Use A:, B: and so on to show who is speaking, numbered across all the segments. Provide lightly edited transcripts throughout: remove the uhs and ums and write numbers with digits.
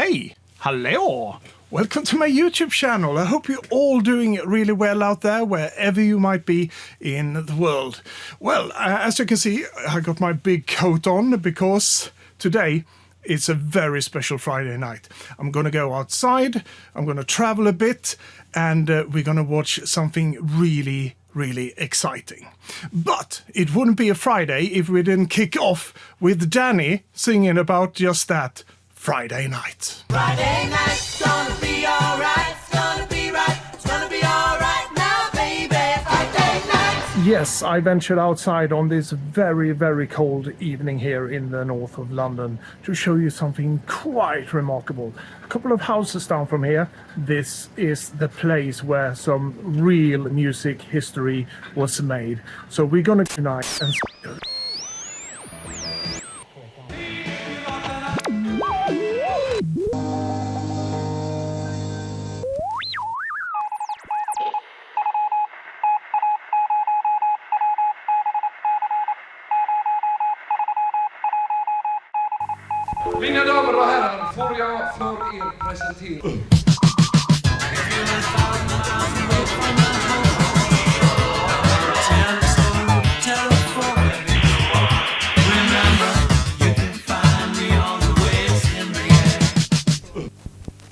A: Hey, hello! Welcome to my YouTube channel. I hope you're all doing really well out there, wherever you might be in the world. Well, as you can see, I got my big coat on because today it's a very special Friday night. I'm going to go outside, I'm going to travel a bit, and we're going to watch something really exciting. But it wouldn't be a Friday if we didn't kick off with Danny singing about just that. Friday night.
B: Friday night's gonna be alright. It's gonna be right. It's gonna be alright now, baby. Friday night.
A: Yes, I ventured outside on this very cold evening here in the north of London to show you something quite remarkable. A couple of houses down from here, this is the place where some real music history was made. So we're gonna tonight and
C: Mina damer och herrar, får jag för er presentera...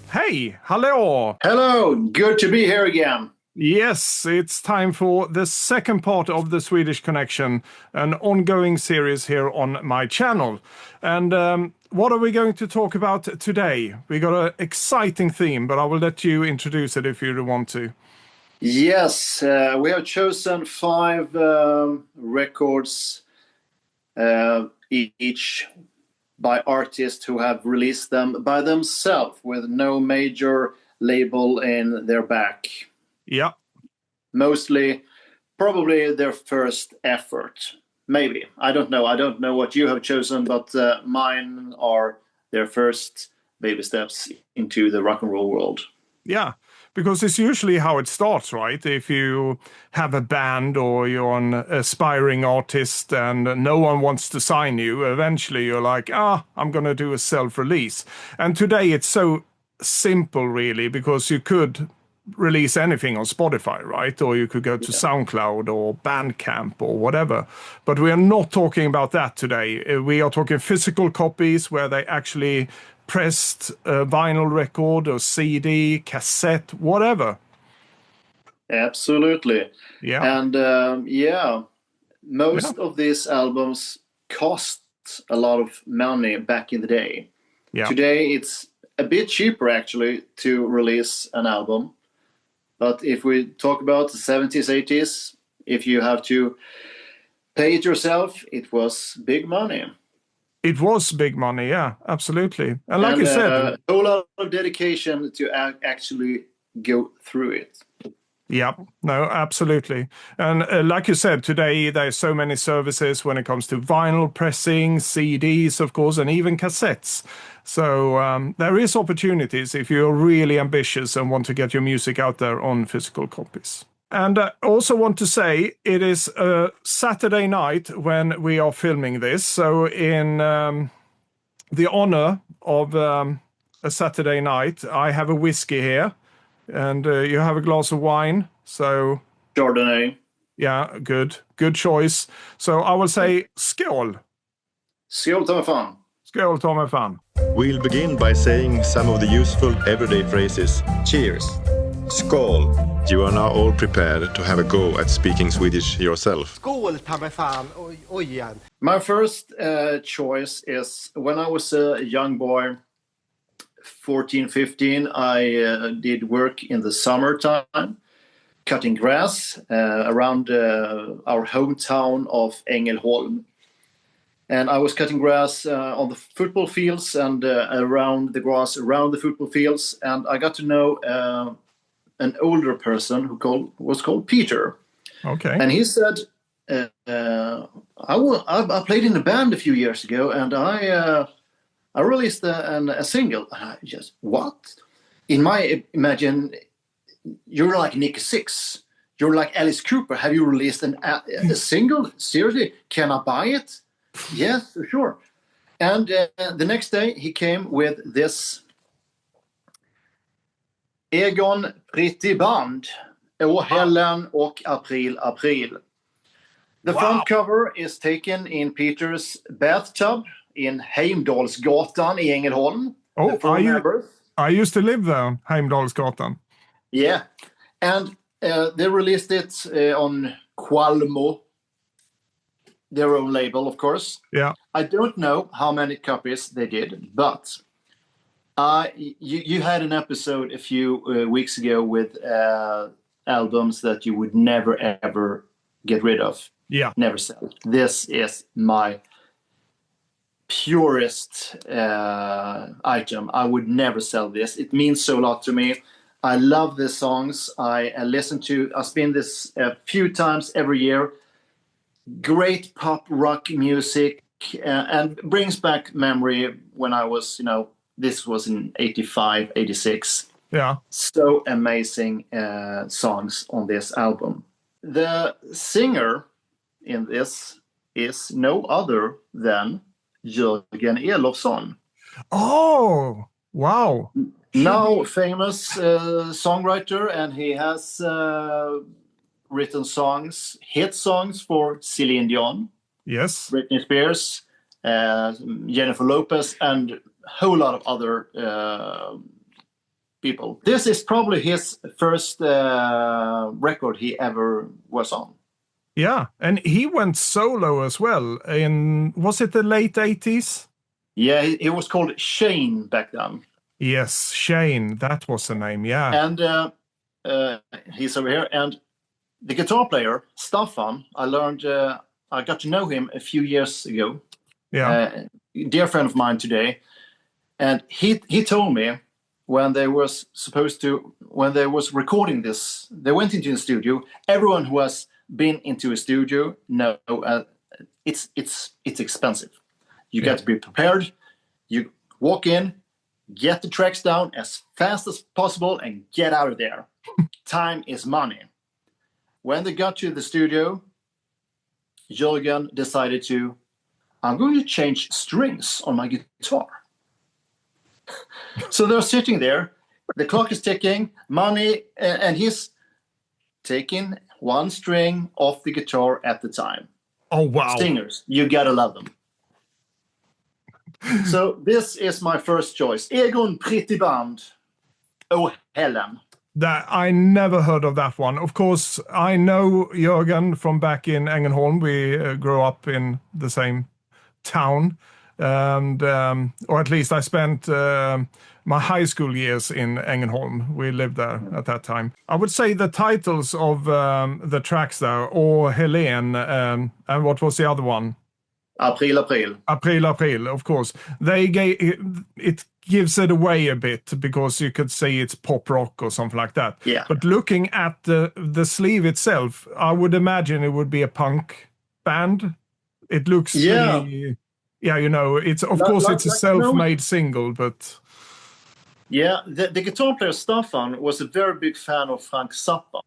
A: Hey, hello!
D: Hello, good to be here again.
A: Yes, it's time for the second part of the Swedish Connection, an ongoing series here on my channel. And what are we going to talk about today? We got an exciting theme, but I will let you introduce it if you want to.
D: Yes, we have chosen 5 records, each by artists who have released them by themselves with no major label in their back.
A: Yeah.
D: Mostly, probably their first effort. Maybe. I don't know. I don't know what you have chosen, but mine are their first baby steps into the rock and roll world.
A: Yeah, because it's usually how it starts, right? If you have a band or you're an aspiring artist and no one wants to sign you, eventually you're like, I'm going to do a self-release. And today it's so simple, really, because you could release anything on Spotify, right? Or you could go to SoundCloud or Bandcamp or whatever. But we are not talking about that today. We are talking physical copies where they actually pressed a vinyl record or CD, cassette, whatever.
D: Absolutely.
A: Yeah.
D: And most of these albums cost a lot of money back in the day.
A: Yeah.
D: Today it's a bit cheaper actually to release an album. But if we talk about the 70s, 80s, if you have to pay it yourself, it was big money.
A: It was big money, yeah, absolutely. And like you said...
D: a whole lot of dedication to actually go through it.
A: Yeah, no, absolutely. And like you said, today there's so many services when it comes to vinyl pressing, CDs, of course, and even cassettes. So there is opportunities if you're really ambitious and want to get your music out there on physical copies. And I also want to say it is a Saturday night when we are filming this. So in the honor of a Saturday night, I have a whiskey here. And you have a glass of wine, so...
D: Chardonnay.
A: Yeah, good choice. So I will say skål.
D: Skål, ta mig fan.
A: Skål, ta mig fan.
E: We'll begin by saying some of the useful everyday phrases. Cheers. Skål. You are now all prepared to have a go at speaking Swedish yourself.
F: Skål, ta mig fan. Oj igen.
D: My first choice is when I was a young boy, 14, 15, I did work in the summertime, cutting grass around our hometown of Ängelholm. And I was cutting grass on the football fields and around the grass around the football fields. And I got to know an older person who was called Peter.
A: Okay.
D: And he said, I played in a band a few years ago, and I released a single. And I just, what? In my imagine, you're like Nick Six. You're like Alice Cooper. Have you released a single? Seriously? Can I buy it? Yes, sure. And the next day he came with this Egon Pretty Band. Och Helen och April April. The front cover is taken in Peters bathtub in Heimdalsgatan i Ängelholm.
A: Oh,
D: The four members.
A: I used to live there, Heimdalsgatan.
D: Yeah. And they released it on Qualmo, their own label, of course.
A: Yeah.
D: I don't know how many copies they did, but you had an episode a few weeks ago with albums that you would never, ever get rid of.
A: Yeah.
D: Never sell. This is my purest item. I would never sell this. It means so a lot to me. I love the songs. I spin this a few times every year. Great pop rock music and brings back memory when I was, this was in 85, 86.
A: Yeah.
D: So amazing songs on this album. The singer in this is no other than Jörgen Elofsson.
A: Oh, wow.
D: Now famous songwriter, and he has written songs, hit songs for Celine Dion,
A: Yes.
D: Britney Spears, Jennifer Lopez, and a whole lot of other people. This is probably his first record he ever was on.
A: Yeah. And he went solo as well was it the late 80s?
D: Yeah, it was called Shane back then.
A: Yes, Shane. That was the name. Yeah.
D: And he's over here. And the guitar player, Staffan, I got to know him a few years ago.
A: Yeah.
D: Dear friend of mine today. And he told me when they was recording this, they went into the studio. Everyone who has been into a studio know it's expensive. You got to be prepared. You walk in, get the tracks down as fast as possible, and get out of there. Time is money. When they got to the studio, Jörgen decided I'm going to change strings on my guitar. So they're sitting there, the clock is ticking, money, and he's taking one string off the guitar at the time.
A: Oh, wow.
D: Singers, you gotta love them. So this is my first choice. Egon Pretty Band. Oh, Helen.
A: That I never heard of that one. Of course, I know Jörgen from back in Ängelholm. We grew up in the same town, and or at least I spent my high school years in Ängelholm. We lived there at that time. I would say the titles of the tracks there, or Helene, and what was the other one?
D: April April.
A: April April, of course. It gives it away a bit because you could say it's pop rock or something like that.
D: Yeah.
A: But looking at the sleeve itself, I would imagine it would be a punk band. It looks really, it's of course it's a self-made single, but
D: yeah, the guitar player Staffan was a very big fan of Frank Zappa.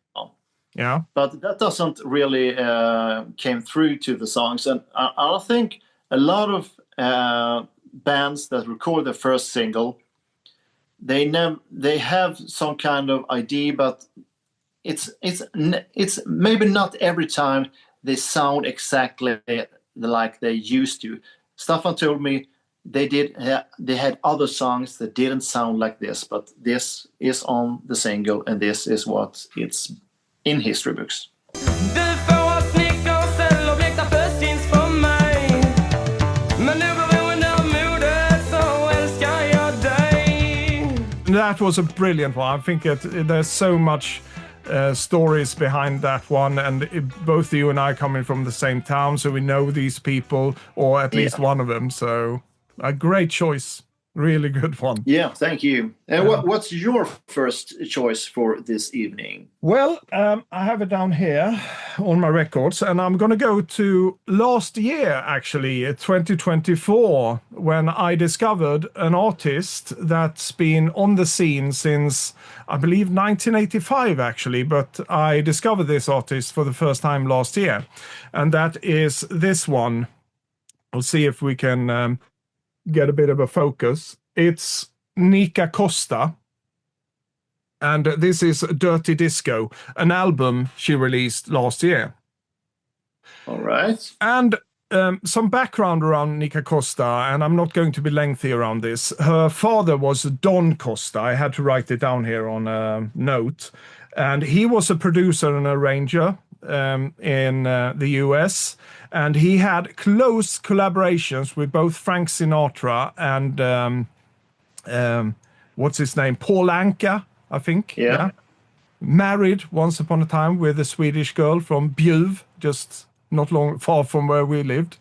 A: yeah.
D: But that doesn't really came through to the songs. And I think a lot of bands that record their first single, they have some kind of idea, but it's maybe not every time they sound exactly like they used to. Staffan told me they had other songs that didn't sound like this, but this is on the single, and this is what it's in history books.
B: Du får snickersel och blekta pussins för mig. Men nu beroende av mode så älskar jag dig.
A: That was a brilliant one. I think there's so much stories behind that one, and both you and I coming from the same town, so we know these people, or at least one of them. So a great choice. Really good one.
D: Yeah, thank you. And what's your first choice for this evening?
A: Well, I have it down here on my records, and I'm going to go to last year, actually, 2024, when I discovered an artist that's been on the scene since, I believe, 1985, actually, but I discovered this artist for the first time last year, and that is this one. We'll see if we can get a bit of a focus. It's Nika Costa. And this is Dirty Disco, an album she released last year.
D: All right.
A: And some background around Nika Costa, and I'm not going to be lengthy around this. Her father was Don Costa. I had to write it down here on a note. And he was a producer and arranger in the US. And he had close collaborations with both Frank Sinatra and what's his name? Paul Anka, I think.
D: Yeah.
A: Married once upon a time with a Swedish girl from Bjuv, just not far from where we lived,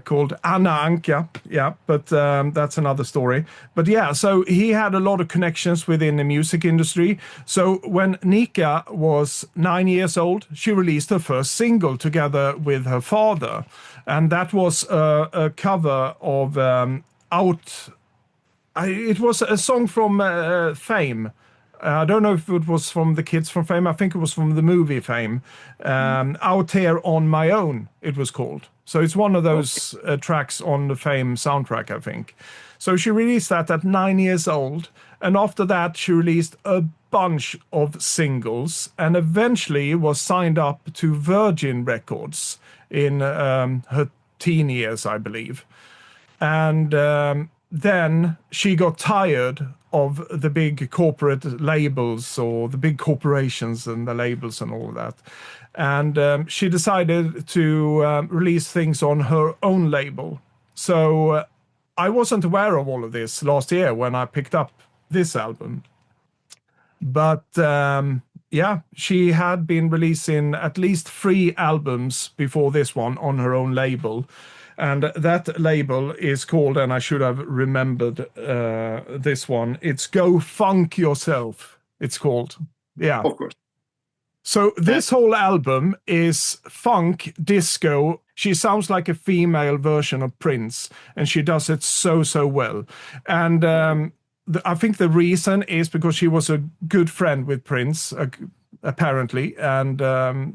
A: called Anna Anka. Yeah, but that's another story. But yeah, so he had a lot of connections within the music industry. So when Nika was 9 years old, she released her first single together with her father. And that was a cover of it was a song from Fame. I don't know if it was from the kids from Fame. I think it was from the movie Fame. Out Here on My Own, it was called. So it's one of those tracks on the Fame soundtrack, I think. So she released that at 9 years old. And after that, she released a bunch of singles and eventually was signed up to Virgin Records in her teen years, I believe. And then she got tired of the big corporate labels or the big corporations and the labels and all of that. And she decided to release things on her own label. So I wasn't aware of all of this last year when I picked up this album. But yeah, she had been releasing at least 3 albums before this one on her own label. And that label is called, and I should have remembered this one, it's Go Funk Yourself, it's called. Yeah.
D: Of course.
A: So this whole album is funk, disco. She sounds like a female version of Prince, and she does it so well. And I think the reason is because she was a good friend with Prince, apparently, and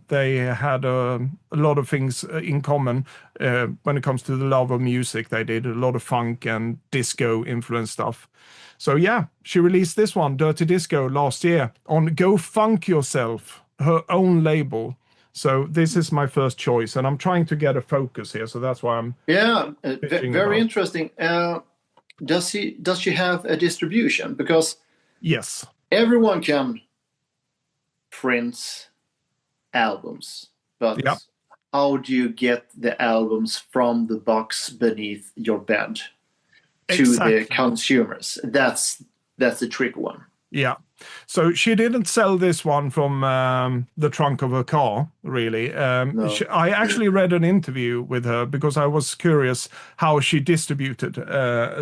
A: they had a lot of things in common when it comes to the love of music. They did a lot of funk and disco influenced stuff. So yeah, she released this one, Dirty Disco, last year on Go Funk Yourself, her own label. So this is my first choice, and I'm trying to get a focus here, so that's why I'm
D: very interesting. Does she have a distribution? Because
A: yes,
D: everyone can Prince albums, but how do you get the albums from the box beneath your bed to the consumers? That's the trick one.
A: Yeah. So she didn't sell this one from the trunk of her car, really.
D: No.
A: I actually read an interview with her because I was curious how she distributed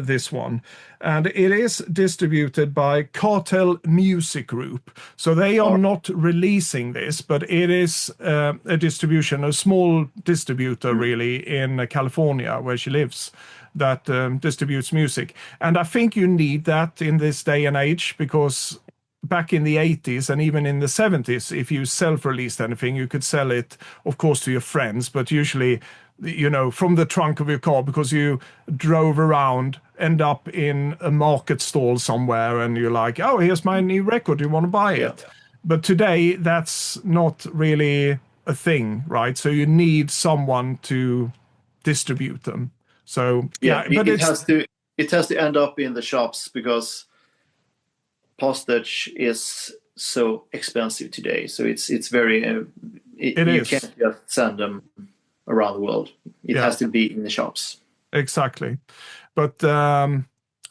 A: this one. And it is distributed by Cartel Music Group. So they are not releasing this, but it is a distribution, a small distributor, really, in California, where she lives, that distributes music. And I think you need that in this day and age, because back in the 80s and even in the 70s, if you self-released anything, you could sell it, of course, to your friends, but usually, you know, from the trunk of your car, because you drove around, end up in a market stall somewhere, and you're like, oh, here's my new record, do you want to buy it? But today, that's not really a thing, right? So you need someone to distribute them. So but
D: it has to end up in the shops, because postage is so expensive today. So it's very you can't just send them around the world. It has to be in the shops.
A: Exactly. But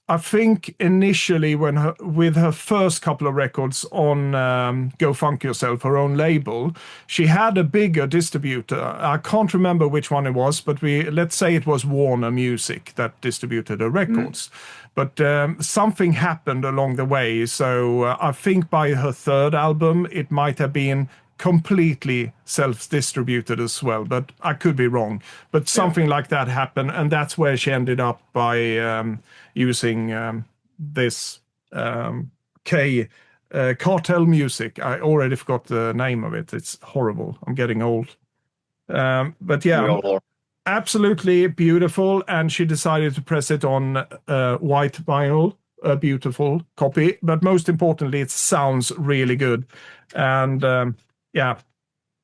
A: I think initially with her first couple of records on Go Funk Yourself, her own label, she had a bigger distributor. I can't remember which one it was, but let's say it was Warner Music that distributed her records. But something happened along the way. So I think by her third album, it might have been completely self-distributed as well, but I could be wrong. But something like that happened, and that's where she ended up by using this Cartel Music. I already forgot the name of it. It's horrible. I'm getting old. But yeah, absolutely beautiful. And she decided to press it on white vinyl a beautiful copy, but most importantly, it sounds really good. And yeah,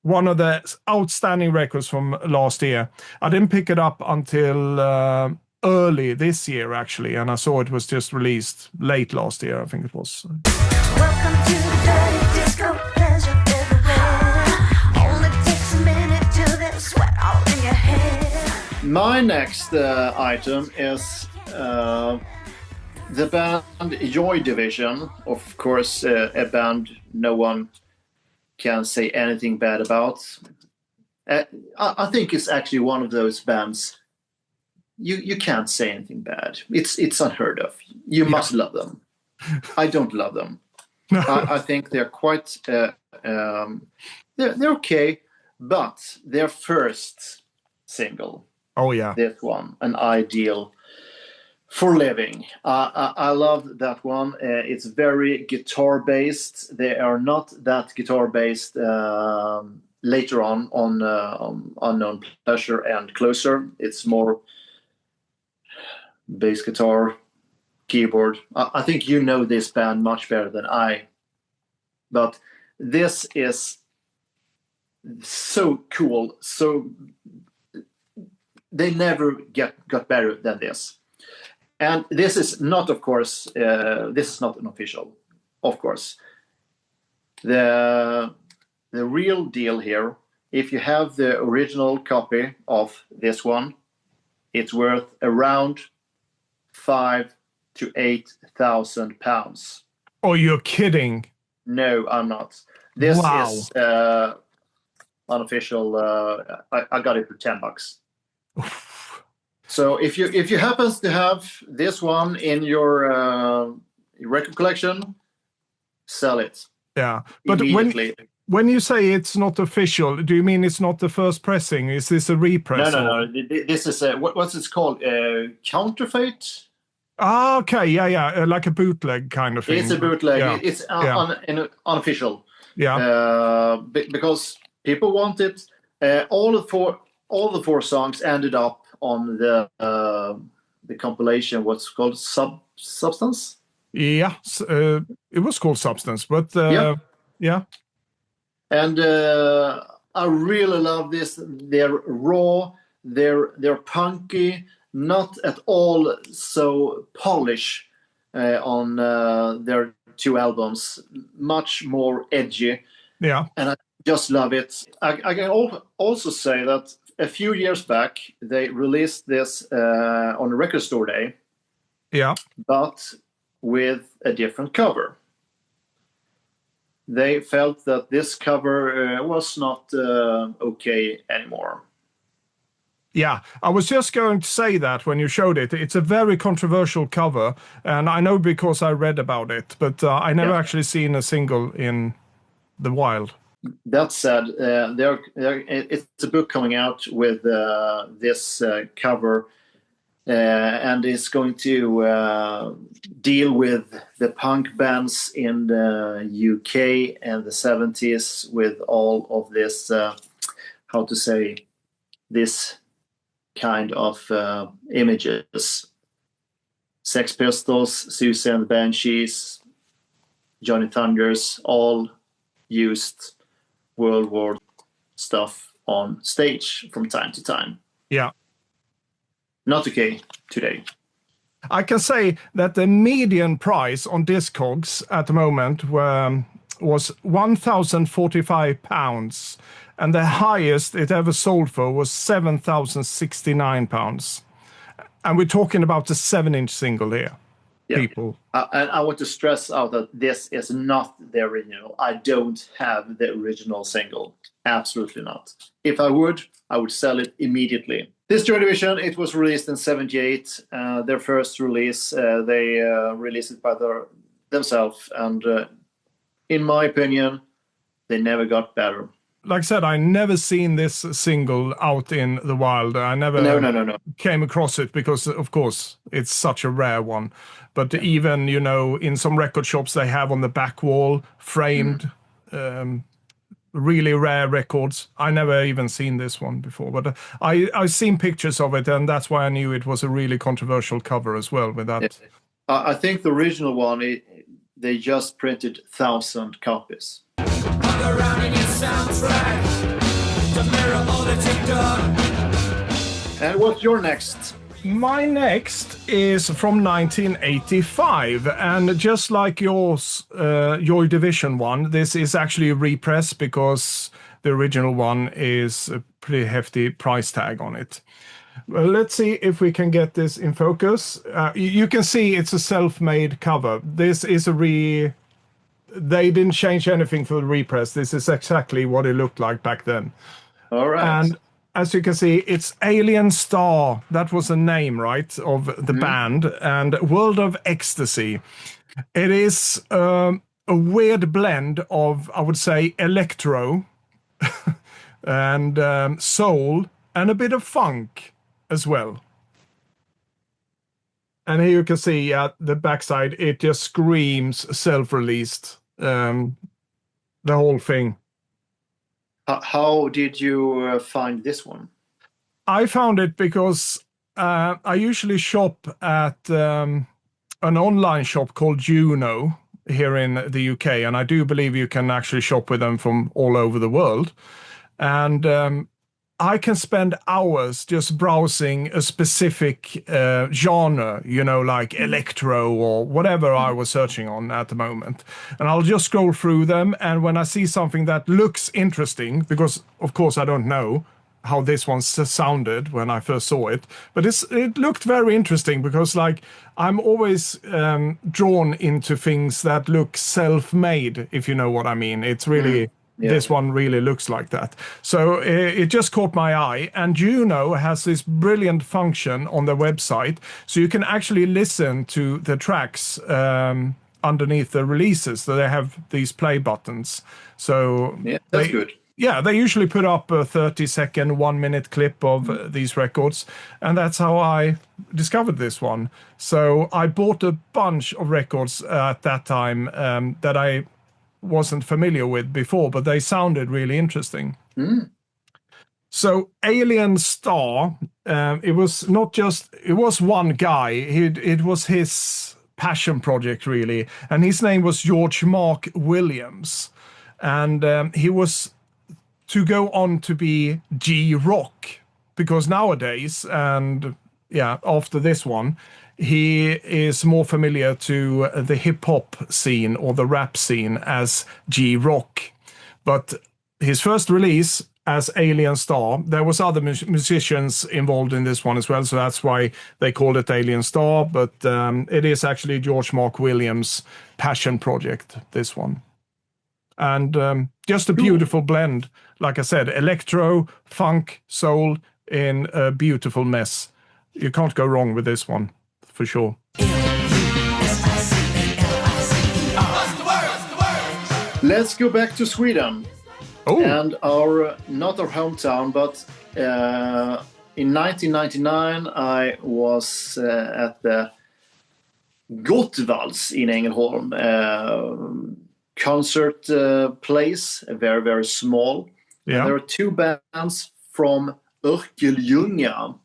A: one of the outstanding records from last year. I didn't pick it up until early this year, actually, and I saw it was just released late last year, I think it was.
G: Welcome to the dirty disco, pleasure everywhere. Only takes a minute till there's sweat all in your hair.
D: My next item is the band Joy Division. Of course, a band no one can say anything bad about. I think it's actually one of those bands you can't say anything bad. It's unheard of. You must love them. I don't love them. I think they're quite they're okay, but their first single,
A: oh yeah,
D: this one, An Ideal for Living. I love that one. It's very guitar based. They are not that guitar based later on Unknown Pleasure and Closer. It's more bass guitar, keyboard. I think you know this band much better than I, but this is so cool. So they never got better than this. And this is not, of course, this is not an official, of course. The real deal here, if you have the original copy of this one, it's worth around £5,000 to £8,000.
A: Oh, you're kidding.
D: No, I'm not. This
A: Wow.
D: is unofficial. I got it for $10. So if you happen to have this one in your record collection, sell it.
A: Yeah, but
D: immediately.
A: when you say it's not official, do you mean it's not the first pressing? Is this a repress?
D: No. This is what's it called? Counterfeit.
A: Ah, okay, yeah, like a bootleg kind of thing.
D: It's a bootleg.
A: Yeah.
D: It's unofficial.
A: Yeah,
D: because people want it. All the four songs ended up on the compilation. What's called Substance.
A: yeah. It was called Substance, but yeah.
D: And I really love this. They're raw. They're punky. Not at all so polished on their two albums. Much more edgy.
A: Yeah.
D: And I just love it. I can also say that a few years back they released this on a record store day.
A: Yeah.
D: But with a different cover. They felt that this cover was not okay anymore.
A: Yeah, I was just going to say that when you showed it. It's a very controversial cover, and I know because I read about it, but I never actually seen a single in the wild.
D: That said, it's a book coming out with this cover, and it's going to deal with the punk bands in the UK and the 70s with all of this, this kind of images. Sex Pistols, Susie and the Banshees, Johnny Thunders, all used World War stuff on stage from time to time.
A: Yeah.
D: Not okay today.
A: I can say that the median price on Discogs at the moment was £1,045, and the highest it ever sold for was £7,069. And we're talking about the 7-inch single here, people.
D: And I want to stress out that this is not the original. I don't have the original single. Absolutely not. If I would sell it immediately. This Joy Division, it was released in 1978. Their first release, they released it by themselves. And in my opinion, they never got better.
A: Like I said, I never seen this single out in the wild. I never
D: No.
A: came across it because, of course, it's such a rare one. But even, in some record shops, they have on the back wall framed really rare records. I never even seen this one before, but I've seen pictures of it, and that's why I knew it was a really controversial cover as well with that
D: I think the original one, they just printed 1,000 copies. And what's your next?
A: My next is from 1985, and just like yours, Joy Division one, this is actually a repress because the original one is a pretty hefty price tag on it. Well, let's see if we can get this in focus. You can see it's a self-made cover. This is they didn't change anything for the repress. This is exactly what it looked like back then.
D: All right.
A: And as you can see, it's Alien Star. That was the name, right, of the band. And World of Ecstasy. It is a weird blend of, I would say, electro and soul and a bit of funk as well. And here you can see at the backside, it just screams self-released, the whole thing.
D: How did you find this one?
A: I found it because I usually shop at an online shop called Juno here in the UK, and I do believe you can actually shop with them from all over the world. And I can spend hours just browsing a specific genre, like electro or whatever I was searching on at the moment. And I'll just scroll through them. And when I see something that looks interesting, because of course I don't know how this one sounded when I first saw it, but it looked very interesting because I'm always drawn into things that look self-made, if you know what I mean. It's really... Yeah. This one really looks like that. So it just caught my eye. And Juno has this brilliant function on their website. So you can actually listen to the tracks underneath the releases. So they have these play buttons. So
D: yeah, that's good.
A: Yeah, they usually put up a 30-second, 1-minute clip of these records. And that's how I discovered this one. So I bought a bunch of records at that time that I wasn't familiar with before, but they sounded really interesting. So Alien Star, it was one guy. It was his passion project, really. And his name was George Mark Williams. And he was to go on to be G-Rock, because nowadays, and after this one, he is more familiar to the hip-hop scene or the rap scene as G-Rock. But his first release as Alien Star, there was other musicians involved in this one as well, so that's why they called it Alien Star. But it is actually George Mark Williams' passion project, this one. And just a beautiful blend. Like I said, electro, funk, soul in a beautiful mess. You can't go wrong with this one. For sure.
D: Let's go back to Sweden.
A: Oh.
D: And not our hometown, but in 1999 I was at the Gottvalds in Ängelholm concert place, very, very small.
A: Yeah.
D: There are two bands from Örkelljunga,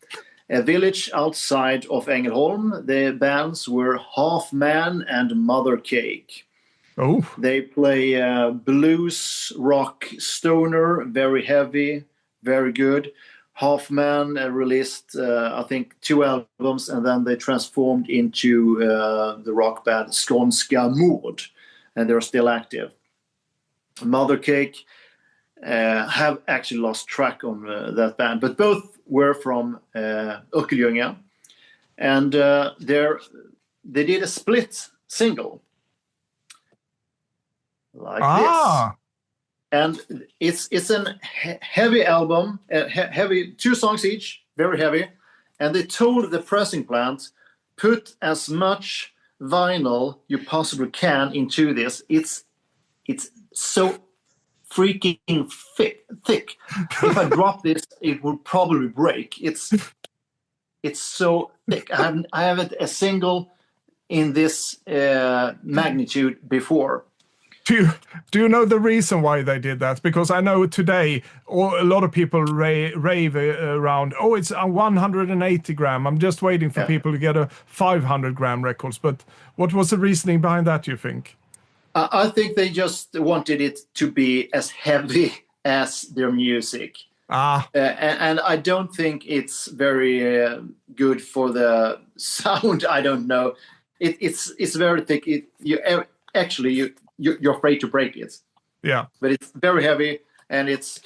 D: a village outside of Ängelholm. The bands were Half Man and Mother Cake.
A: Oh.
D: They play blues, rock, stoner, very heavy, very good. Half Man released, I think, 2 albums, and then they transformed into the rock band Skånska Mord, and they're still active. Mother Cake have actually lost track on that band, but both were from Örkelljunga, and they did a split single like this, and it's an heavy album, heavy, 2 songs each, very heavy, and they told the pressing plant, put as much vinyl you possibly can into this. It's so freaking thick. If I drop this, it will probably break. It's so thick. I haven't a single in this magnitude before.
A: Do you know the reason why they did that? Because I know today a lot of people rave around, oh, it's a 180 gram. I'm just waiting for people to get a 500 gram records. But what was the reasoning behind that, you think?
D: I think they just wanted it to be as heavy as their music. And I don't think it's very good for the sound. I don't know. It's very thick. You're afraid to break it.
A: Yeah.
D: But it's very heavy, and it's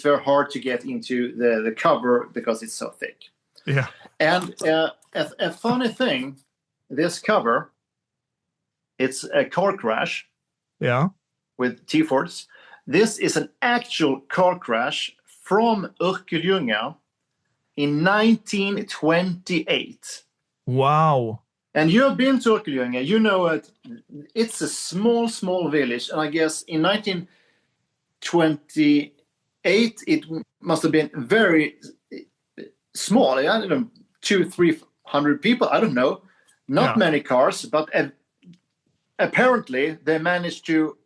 D: very hard to get into the cover because it's so thick.
A: Yeah.
D: And a funny thing, this cover, it's a car crash.
A: Yeah.
D: With T-Fords. This is an actual car crash from Örkelljunga in 1928.
A: Wow.
D: And you have been to Örkelljunga, you know it. It's a small village, and I guess in 1928 it must have been very small. I don't know, 200-300 people. I don't know, not many cars, but apparently they managed to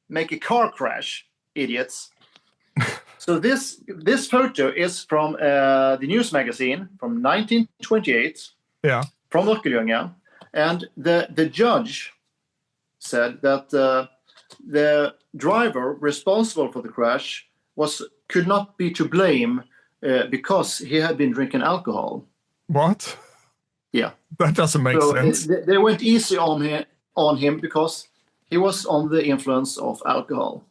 D: make a car crash. Idiots. So this photo is from the news magazine from 1928.
A: Yeah.
D: From Örkelljunga, and the judge said that the driver responsible for the crash could not be to blame because he had been drinking alcohol.
A: What?
D: Yeah,
A: that doesn't make sense.
D: They went easy on him because he was on the influence of alcohol.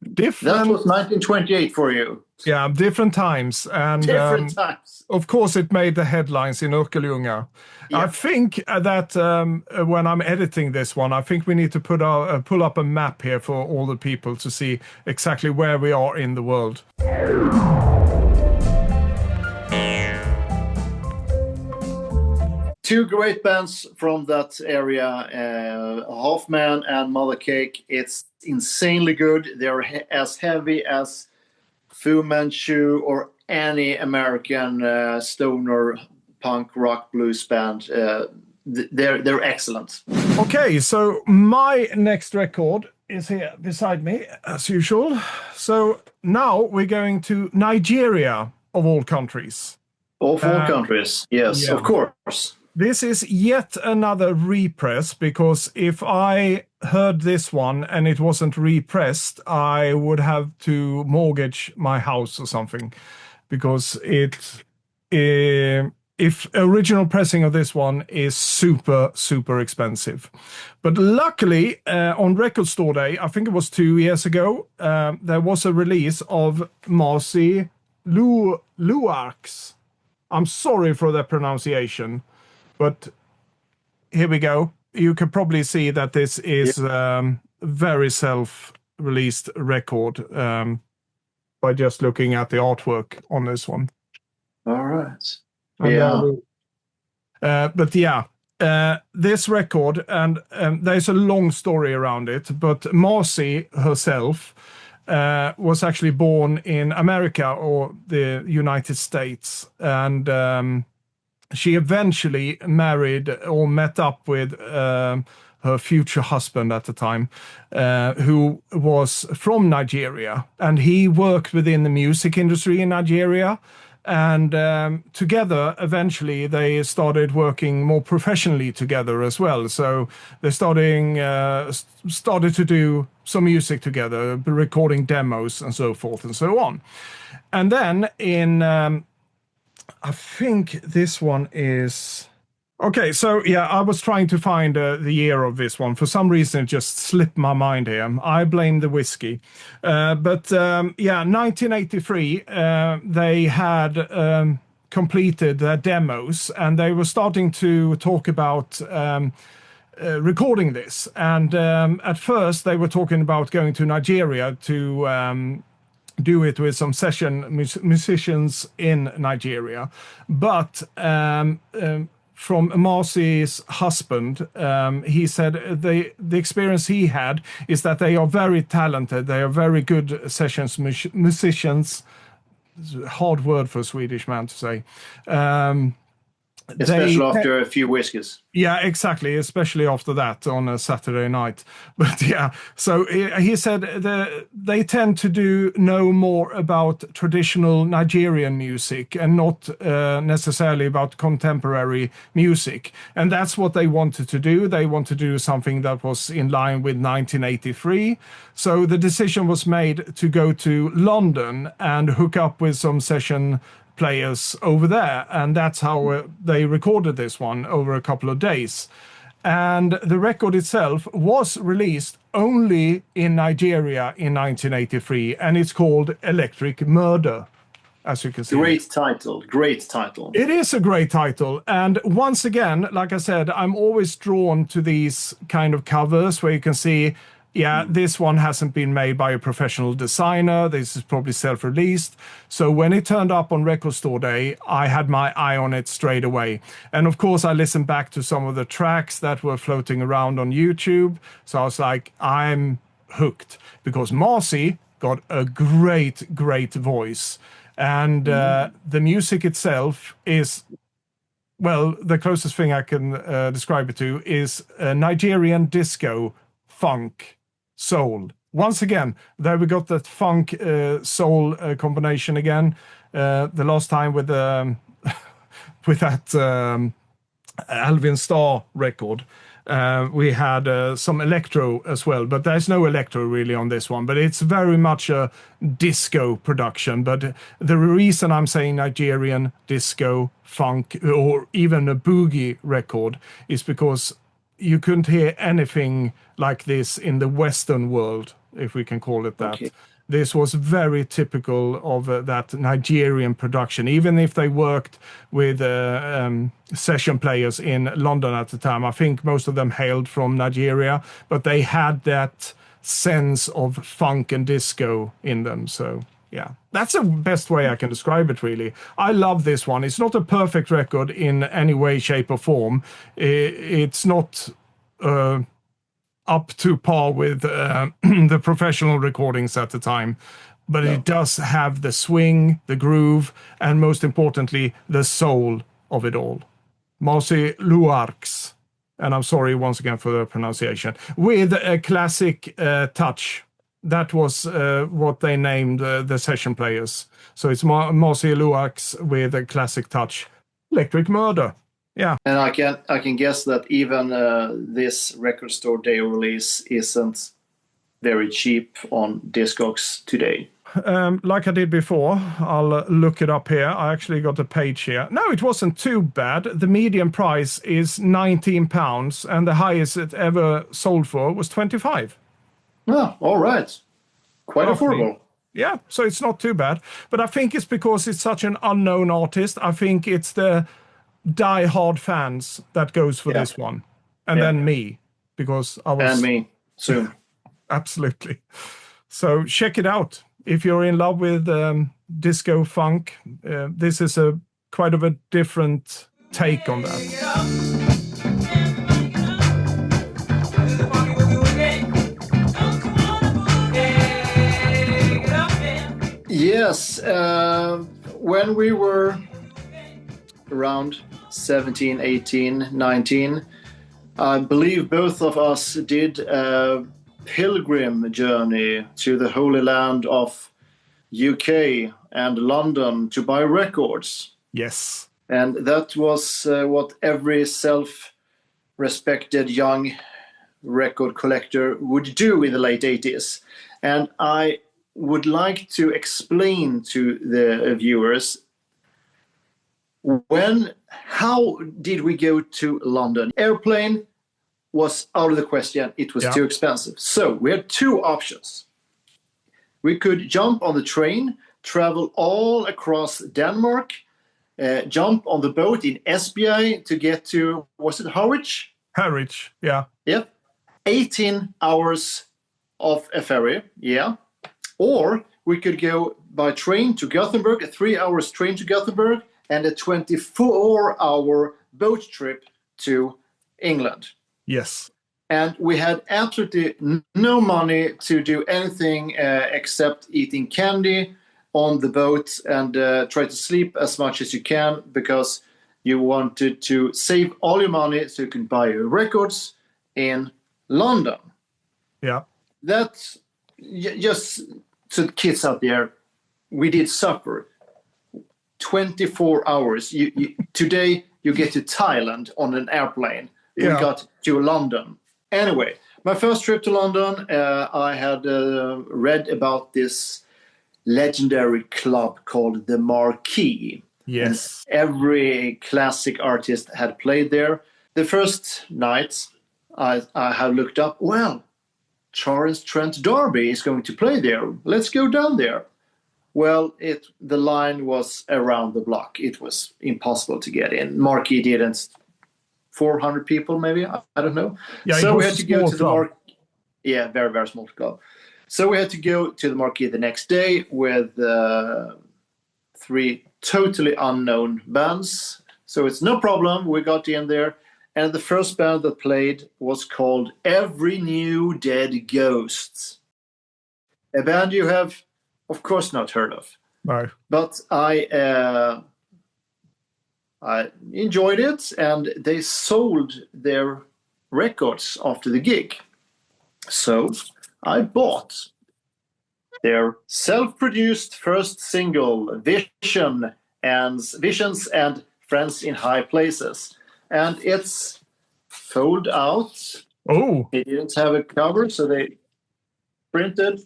D: That was 1928 for you.
A: Yeah, different times. And
D: different times.
A: Of course, it made the headlines in Örkelljunga. Yeah. I think that when I'm editing this one, I think we need to pull up a map here for all the people to see exactly where we are in the world.
D: Two great bands from that area, Halfman and Mother Cake. It's insanely good. They're as heavy as Fu Manchu or any American stoner punk rock blues band. They're excellent.
A: Okay, so my next record is here beside me, as usual. So now we're going to Nigeria, of all countries.
D: Of all countries, yes, of course.
A: This is yet another repress, because if I heard this one and it wasn't repressed, I would have to mortgage my house or something, because if original pressing of this one is super, super expensive. But luckily, on Record Store Day, I think it was 2 years ago, there was a release of Marcy Luarks. I'm sorry for the pronunciation. But here we go. You can probably see that this is very self-released record by just looking at the artwork on this one.
D: All right.
A: This record, and there's a long story around it, but Marcy herself was actually born in America or the United States, and she eventually married or met up with her future husband at the time, who was from Nigeria. And he worked within the music industry in Nigeria. And together, eventually, they started working more professionally together as well. So they started to do some music together, recording demos and so forth and so on. And then in... I think this one is... Okay, so yeah, I was trying to find the year of this one. For some reason, it just slipped my mind here. I blame the whiskey. But 1983, they had completed their demos, and they were starting to talk about recording this. And at first, they were talking about going to Nigeria to... do it with some session musicians in Nigeria. But from Marcy's husband, he said the experience he had is that they are very talented. They are very good sessions musicians. It's a hard word for a Swedish man to say.
D: Especially after a few whiskeys.
A: Yeah, exactly. Especially after that on a Saturday night. But yeah, so he said they tend to know more about traditional Nigerian music and not necessarily about contemporary music. And that's what they wanted to do. They wanted to do something that was in line with 1983. So the decision was made to go to London and hook up with some session players over there, and that's how they recorded this one over a couple of days. And the record itself was released only in Nigeria in 1983, and it's called Electric Murder, as you can see.
D: Great title.
A: It is a great title. And once again, like I said, I'm always drawn to these kind of covers where you can see, yeah, this one hasn't been made by a professional designer. This is probably self-released. So when it turned up on Record Store Day, I had my eye on it straight away. And of course, I listened back to some of the tracks that were floating around on YouTube. So I was like, I'm hooked. Because Marcy got a great voice. And the music itself is, well, the closest thing I can describe it to is Nigerian disco, funk, soul. Once again, there we got that funk soul combination again. The last time with with that Alvin Starr record, we had some electro as well, but there's no electro really on this one. But it's very much a disco production. But the reason I'm saying Nigerian disco, funk, or even a boogie record is because you couldn't hear anything like this in the Western world, if we can call it that. Okay. This was very typical of that Nigerian production, even if they worked with session players in London at the time. I think most of them hailed from Nigeria, but they had that sense of funk and disco in them. So yeah, that's the best way I can describe it, really. I love this one. It's not a perfect record in any way, shape, or form. It's not up to par with the professional recordings at the time, but it does have the swing, the groove, and most importantly, the soul of it all. Marcy Luarks, and I'm sorry once again for the pronunciation, with a classic touch. That was what they named the session players. So it's Marcy Luarks with a classic touch. Electric Murder. Yeah.
D: And I can guess that even this Record Store Day release isn't very cheap on Discogs today.
A: Like I did before, I'll look it up here. I actually got a page here. No, it wasn't too bad. The median price is £19, and the highest it ever sold for was 25.
D: Oh, all right. Quite affordable.
A: Yeah, so it's not too bad. But I think it's because it's such an unknown artist. I think it's the die-hard fans that goes for this one. And then me, because I was...
D: And me, soon.
A: Absolutely. So check it out. If you're in love with disco funk, this is quite of a different take on that.
D: Yes, when we were around 17, 18, 19, I believe both of us did a pilgrim journey to the Holy Land of UK and London to buy records.
A: Yes.
D: And that was what every self-respected young record collector would do in the late 80s. And I would like to explain to the viewers how did we go to London? Airplane was out of the question. It was too expensive. So we had two options. We could jump on the train, travel all across Denmark, jump on the boat in Esbjerg to get to, was it Harwich?
A: Harwich, yeah.
D: Yeah. 18 hours of a ferry, yeah. Or we could go by train to Gothenburg, a 3 hours train to Gothenburg, and a 24-hour boat trip to England.
A: Yes.
D: And we had absolutely no money to do anything except eating candy on the boat and try to sleep as much as you can, because you wanted to save all your money so you can buy your records in London.
A: Yeah.
D: That's just to the kids out there, we did suffer 24 hours. Today you get to Thailand on an airplane.
A: Yeah.
D: We got to London. Anyway, my first trip to London, I had read about this legendary club called the Marquee.
A: Yes.
D: And every classic artist had played there. The first night I have looked up, well, Charles Trent D'Arby is going to play there. Let's go down there. Well, the line was around the block. It was impossible to get in. Marquee didn't. 400 people, maybe. I don't know.
A: Yeah,
D: so
A: it
D: we
A: was
D: had to
A: a
D: go
A: small
D: to the
A: club.
D: Marquee. Yeah, very, very small club. So we had to go to the Marquee the next day with 3 totally unknown bands. So it's no problem. We got in there. And the first band that played was called Every New Dead Ghost. A band you have, of course, not heard of.
A: No.
D: But I enjoyed it, and they sold their records after the gig. So I bought their self-produced first single, Visions and Friends in High Places. And it's fold out.
A: Oh.
D: They didn't have a cover, so they printed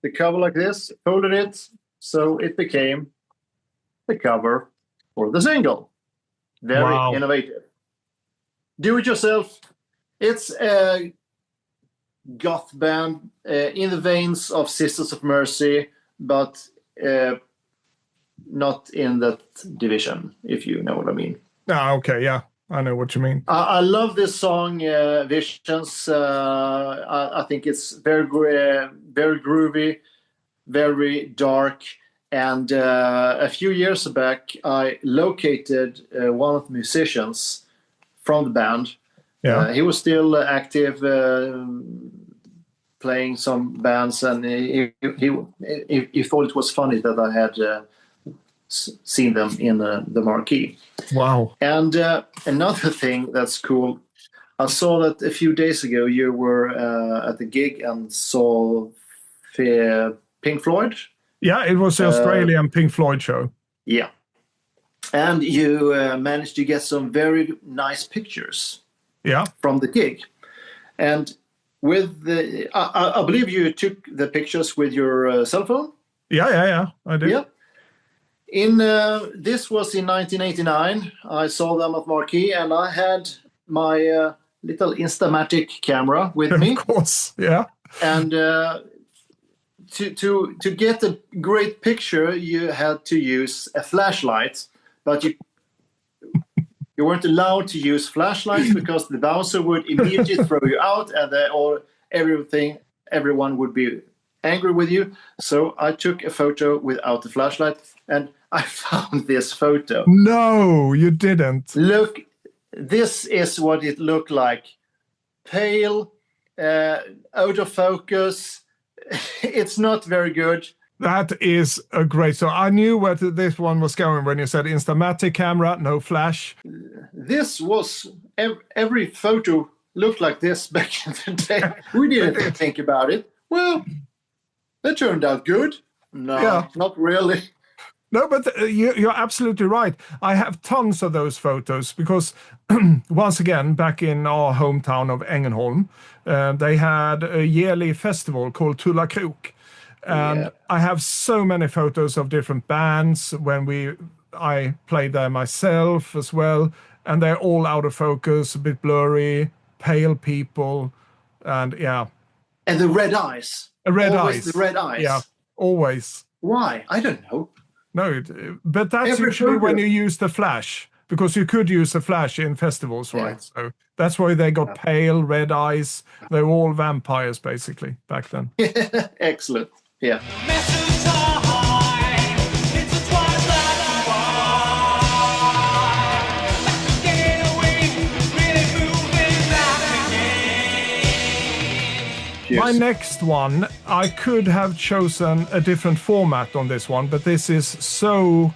D: the cover like this, folded it, so it became the cover for the single. Very
A: Wow.
D: innovative. Do it yourself. It's a goth band in the veins of Sisters of Mercy, but not in that division, if you know what I mean.
A: Ah, okay, yeah. I know what you mean.
D: I love this song, Visions. I think it's very groovy, very dark. And a few years back, I located one of the musicians from the band.
A: Yeah.
D: He was still active, playing some bands, and he thought it was funny that I had seen them in the Marquee.
A: Wow.
D: And another thing that's cool, I saw that a few days ago you were at the gig and saw Pink Floyd.
A: Yeah, it was the Australian Pink Floyd show.
D: Yeah. And you managed to get some very nice pictures
A: Yeah.
D: from the gig. And with the, I believe you took the pictures with your cell phone?
A: Yeah. I did.
D: Yeah. This was in 1989. I saw them at Marquee, and I had my little Instamatic camera with me.
A: Of course, yeah.
D: And to get a great picture, you had to use a flashlight, but you weren't allowed to use flashlights because the bouncer would immediately throw you out, and everyone would be angry with you. So I took a photo without the flashlight, and I found this photo.
A: No, you didn't.
D: Look, this is what it looked like. Pale, out of focus. It's not very good.
A: That is a great. So I knew where this one was going when you said Instamatic camera, no flash.
D: This was every photo looked like this back in the day. We didn't think about it. Well, it turned out good. No,
A: Yeah.
D: not really.
A: No, but you're absolutely right. I have tons of those photos because, once again, back in our hometown of Ängelholm, they had a yearly festival called Tulla Krok. And
D: Yeah.
A: I have so many photos of different bands when I played there myself as well. And they're all out of focus, a bit blurry, pale people. And yeah.
D: And the red eyes.
A: Red
D: Always
A: eyes.
D: the red eyes.
A: Yeah, always.
D: Why? I don't know.
A: No, but that's
D: Every
A: usually
D: photo.
A: when you use the flash, because you could use the flash in festivals, right? So that's why they got pale, red eyes. They were all vampires, basically, back then.
D: Excellent. Yeah.
A: My next one, I could have chosen a different format on this one, but this is so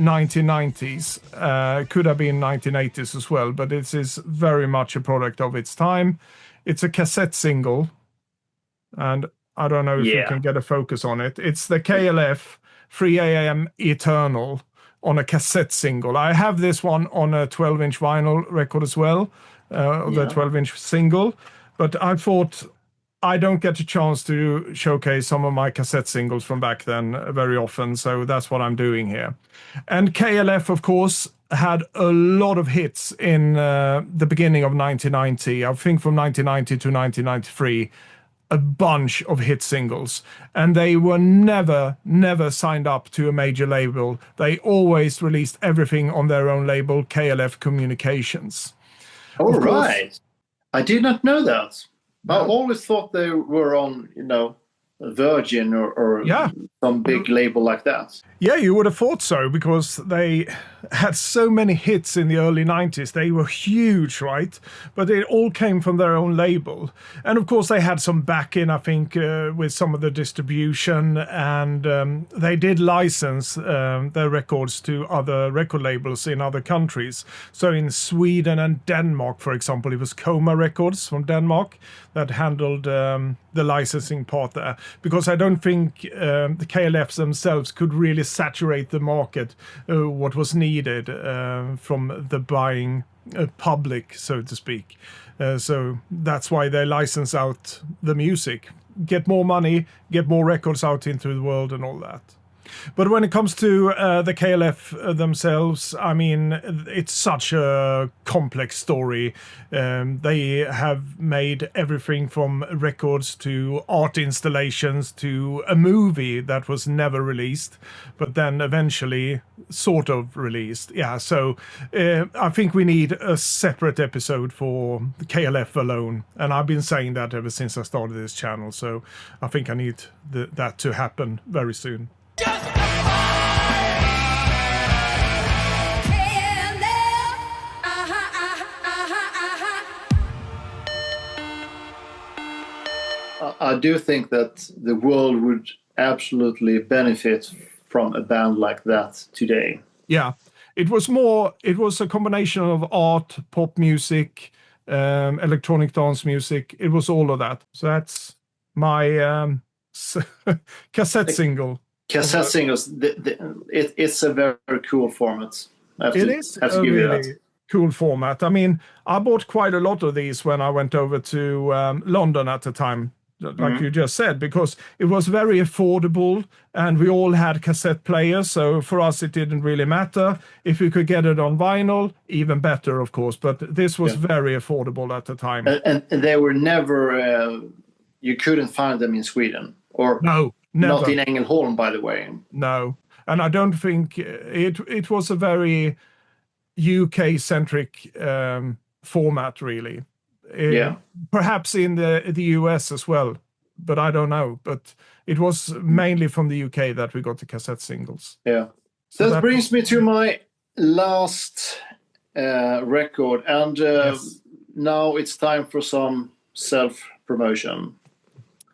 A: 1990s. Could have been 1980s as well, but it is very much a product of its time. It's a cassette single, and I don't know if you can get a focus on it. It's the KLF 3AM Eternal on a cassette single. I have this one on a 12-inch vinyl record as well, the 12-inch single, but I thought I don't get a chance to showcase some of my cassette singles from back then very often, so that's what I'm doing here. And KLF, of course, had a lot of hits in the beginning of 1990. I think from 1990 to 1993, a bunch of hit singles. And they were never signed up to a major label. They always released everything on their own label, KLF Communications.
D: All right. I did not know that. I always thought they were on, Virgin or some big label like that.
A: Yeah, you would have thought so, because they had so many hits in the early 90s. They were huge, right? But it all came from their own label. And of course, they had some back-in, I think, with some of the distribution. And they did license their records to other record labels in other countries. So in Sweden and Denmark, for example, it was Coma Records from Denmark that handled the licensing part there. Because I don't think the KLFs themselves could really saturate the market, what was needed from the buying public, so to speak. So that's why they license out the music. Get more money, get more records out into the world and all that. But when it comes to the KLF themselves, I mean, it's such a complex story. They have made everything from records to art installations to a movie that was never released, but then eventually sort of released. Yeah, so I think we need a separate episode for the KLF alone. And I've been saying that ever since I started this channel. So I think I need that to happen very soon.
D: I do think that the world would absolutely benefit from a band like that today.
A: Yeah, it was a combination of art, pop music, electronic dance music. It was all of that. So that's my cassette single.
D: Cassette singles, it's a very cool format.
A: It is a really cool format. I mean, I bought quite a lot of these when I went over to London at the time, like you just said, because it was very affordable and we all had cassette players. So for us, it didn't really matter. If we could get it on vinyl, even better, of course. But this was very affordable at the time.
D: And they were never, you couldn't find them in Sweden. Or
A: no. Never.
D: Not in Ängelholm, by the way.
A: No, and I don't think it was a very UK-centric format, really. Perhaps in the US as well, but I don't know. But it was mainly from the UK that we got the cassette singles.
D: Yeah. So that brings me to my last record. And now it's time for some self-promotion.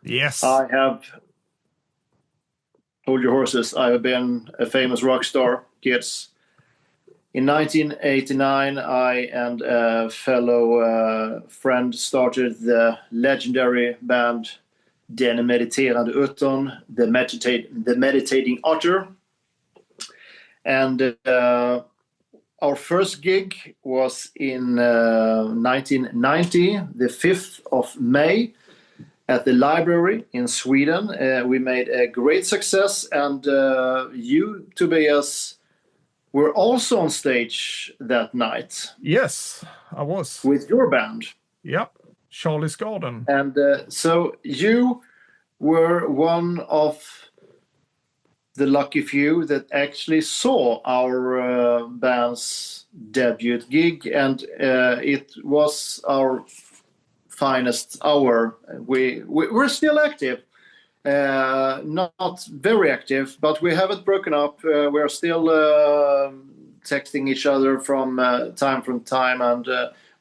A: Yes.
D: I have... Hold your horses. I have been a famous rock star, kids. In 1989, I and a fellow friend started the legendary band Den Mediterende Uttern, the Meditating Otter. And our first gig was in 1990, the 5th of May, at the library in Sweden. We made a great success, and you, Tobias, were also on stage that night.
A: Yes, I was.
D: With your band.
A: Yep, Charlie's Garden.
D: And so you were one of the lucky few that actually saw our band's debut gig, and it was our finest hour. We're still active, not very active, but we haven't broken up. We're still texting each other from time, and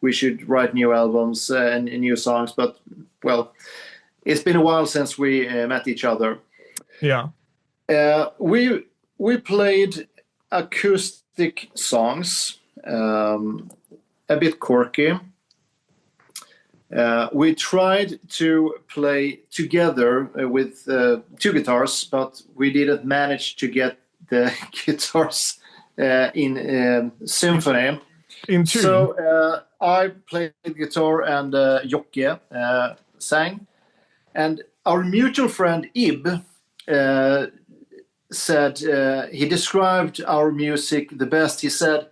D: we should write new albums and new songs. But well, it's been a while since we met each other.
A: Yeah.
D: We played acoustic songs, a bit quirky. We tried to play together with two guitars, but we didn't manage to get the guitars in symphony.
A: In tune.
D: So I played guitar and Jocke sang. And our mutual friend Ib said, he described our music the best. He said,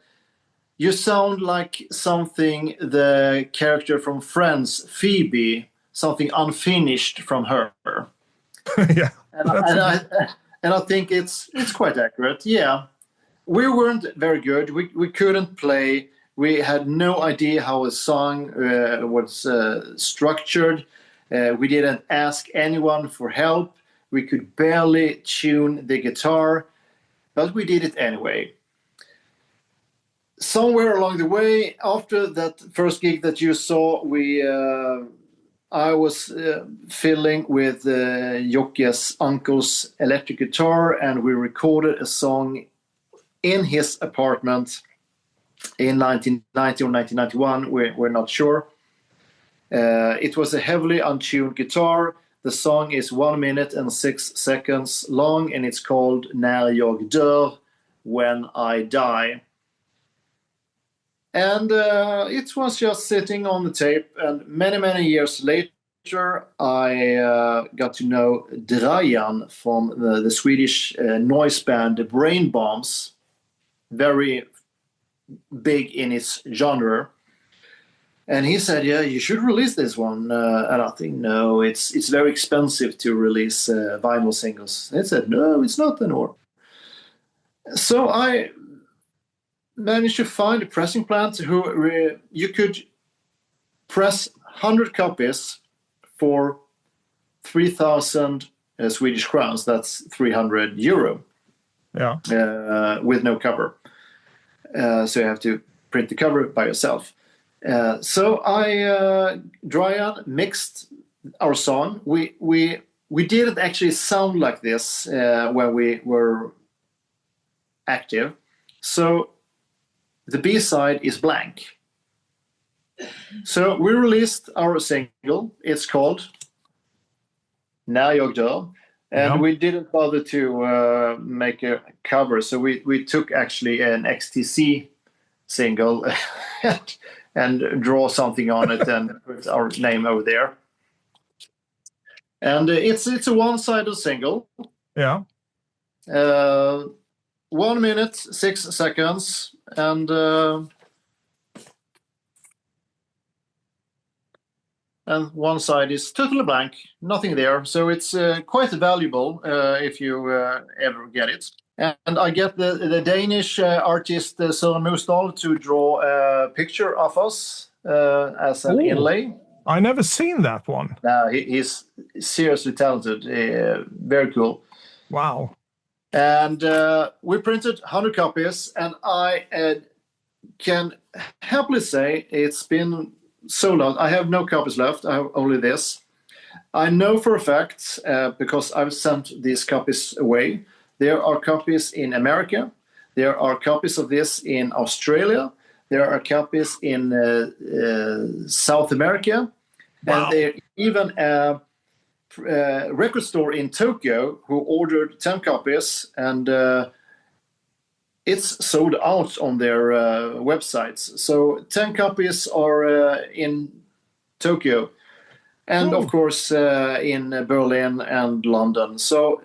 D: "You sound like something the character from Friends, Phoebe, something unfinished from her."
A: Yeah.
D: And I think it's quite accurate. Yeah, we weren't very good. We couldn't play. We had no idea how a song was structured. We didn't ask anyone for help. We could barely tune the guitar, but we did it anyway. Somewhere along the way, after that first gig that you saw, I was fiddling with Jocke's uncle's electric guitar, and we recorded a song in his apartment in 1990 or 1991. We're not sure. It was a heavily untuned guitar. The song is 1 minute and 6 seconds long, and it's called När jag dör, When I Die. And it was just sitting on the tape, and many years later, I got to know Drajan from the Swedish noise band The Brain Bombs, very big in its genre. And he said, "Yeah, you should release this one." And I think, no, it's very expensive to release vinyl singles. He said, "No, it's not anymore." So I managed to find a pressing plant who you could press 100 copies for 3,000 Swedish crowns. That's 300 euro.
A: Yeah.
D: With no cover. So you have to print the cover by yourself. So Drajan mixed our song. We didn't actually sound like this when we were active. So the B-side is blank. So we released our single. It's called När jag dör. And we didn't bother to make a cover. So we took actually an XTC single and draw something on it and put our name over there. And it's a one-sided single.
A: Yeah.
D: 1 minute, 6 seconds, and one side is totally blank, nothing there. So it's quite valuable if you ever get it. And I get the Danish artist Søren Musdal to draw a picture of us as an inlay.
A: I never seen that one.
D: He's seriously talented, very cool.
A: Wow.
D: And we printed 100 copies, and I can happily say it's been sold out. I have no copies left. I have only this. I know for a fact, because I've sent these copies away, there are copies in America. There are copies of this in Australia. There are copies in South America.
A: Wow.
D: And there even a record store in Tokyo who ordered 10 copies, and it's sold out on their websites. So 10 copies are in Tokyo, and of course in Berlin and London. So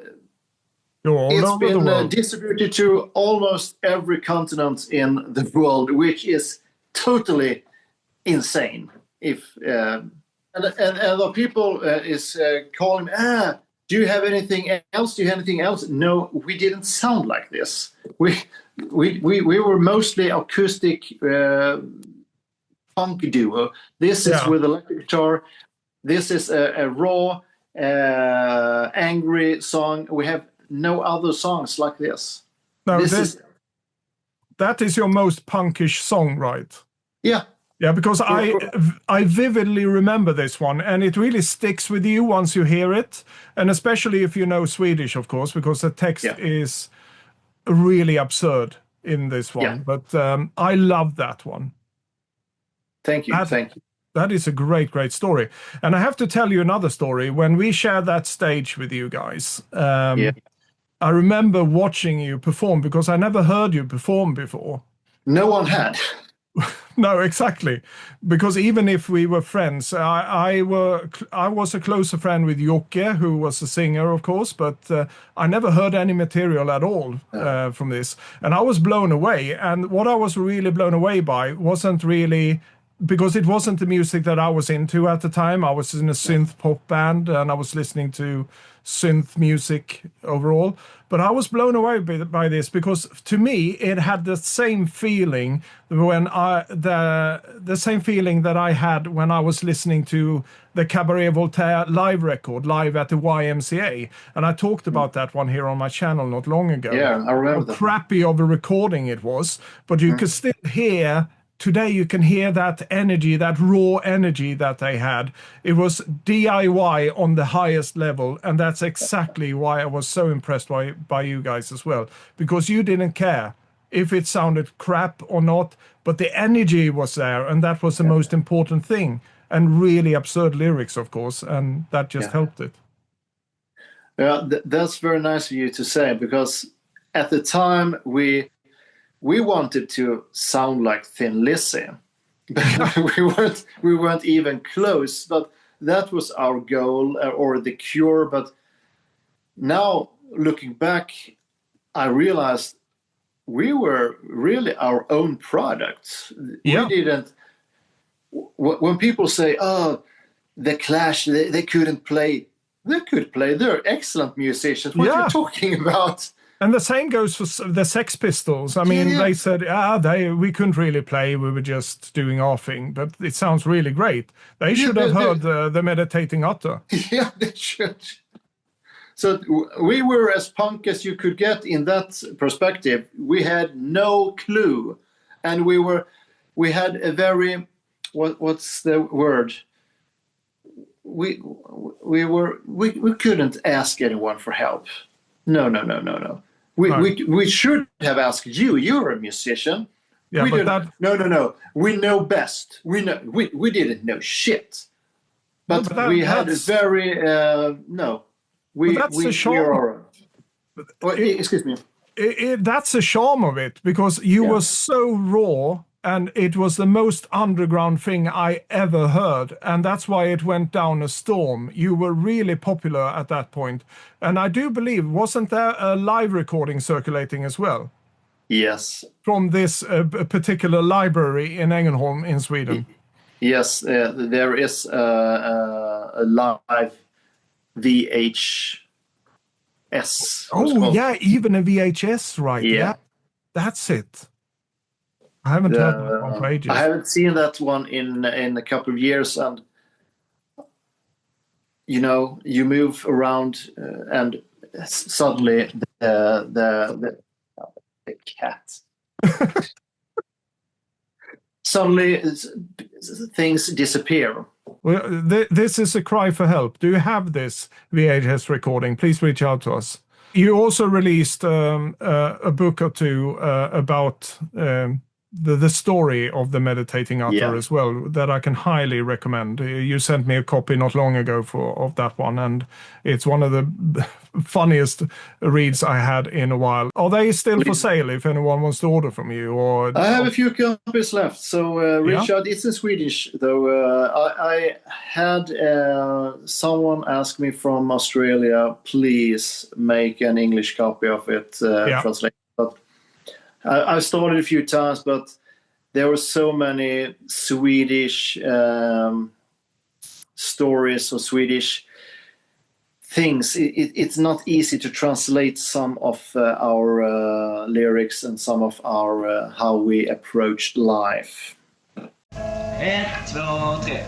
D: it's been distributed to almost every continent in the world, which is totally insane. If and the people is calling, do you have anything else? Do you have anything else? No, we didn't sound like this. We were mostly acoustic punk duo. This is with electric guitar. This is a raw, angry song. We have no other songs like this.
A: No, that is your most punkish song, right?
D: Yeah.
A: Yeah, because I vividly remember this one, and it really sticks with you once you hear it, and especially if you know Swedish, of course, because the text is really absurd in this one.
D: Yeah.
A: But I love that one.
D: Thank you. Thank you.
A: That is a great, great story. And I have to tell you another story. When we shared that stage with you guys,
D: Yeah.
A: I remember watching you perform because I never heard you perform before.
D: No one had.
A: No, exactly. Because even if we were friends, I was a closer friend with Jocke, who was a singer, of course, but I never heard any material at all from this. And I was blown away. And what I was really blown away by wasn't really, because it wasn't the music that I was into at the time. I was in a synth pop band and I was listening to synth music overall. But I was blown away by this because to me it had the same feeling when the same feeling that I had when I was listening to the Cabaret Voltaire live record live at the YMCA, and I talked about that one here on my channel not long ago.
D: Yeah, I remember
A: How
D: that.
A: crappy of a recording it was, but you could still hear. Today you can hear that energy, that raw energy that they had. It was DIY on the highest level, and that's exactly why I was so impressed by you guys as well, because you didn't care if it sounded crap or not, but the energy was there, and that was the most important thing. And really absurd lyrics, of course, and that just helped it.
D: Yeah, that's very nice of you to say, because at the time we wanted to sound like Thin Lizzy. we weren't even close, but that was our goal or the cure. But now looking back, I realized we were really our own products.
A: Yeah.
D: We didn't. When people say, "Oh, the Clash, they couldn't play," they could play. They're excellent musicians. What are you talking about?
A: And the same goes for the Sex Pistols. I mean, they said, we couldn't really play. We were just doing our thing. But it sounds really great. They should have heard the Meditating Otter.
D: Yeah, they should. So we were as punk as you could get in that perspective. We had no clue. And we had a very, what's the word? We couldn't ask anyone for help. No. We should have asked you. You're a musician.
A: Yeah,
D: we
A: but
D: didn't, no. We know best. We didn't know shit. But we had a very no.
A: That's the charm.
D: Excuse me.
A: That's the charm of it, because you were so raw, and it was the most underground thing I ever heard, and that's why it went down a storm. You were really popular at that point, and I do believe, wasn't there a live recording circulating as well?
D: Yes.
A: From this particular library in Ängelholm in Sweden?
D: Yes, there is a live VHS.
A: Oh, yeah, even a VHS, right?
D: Yeah.
A: That's it. I haven't heard that one for ages.
D: I haven't seen that one in a couple of years, and you move around, and suddenly the cat. Suddenly things disappear.
A: Well, this is a cry for help. Do you have this VHS recording? Please reach out to us. You also released a book or two about the story of the Meditating Otter as well, that I can highly recommend. You sent me a copy not long ago of that one, and it's one of the funniest reads I had in a while. Are they still for sale if anyone wants to order from you? Or
D: I have a few copies left, so reach out. It's in Swedish, though. I had someone ask me from Australia, please make an English copy of it, translated. But I started a few times, but there were so many Swedish stories or Swedish things. It's not easy to translate some of our lyrics and some of our how we approached life.
B: 1, 2, 3.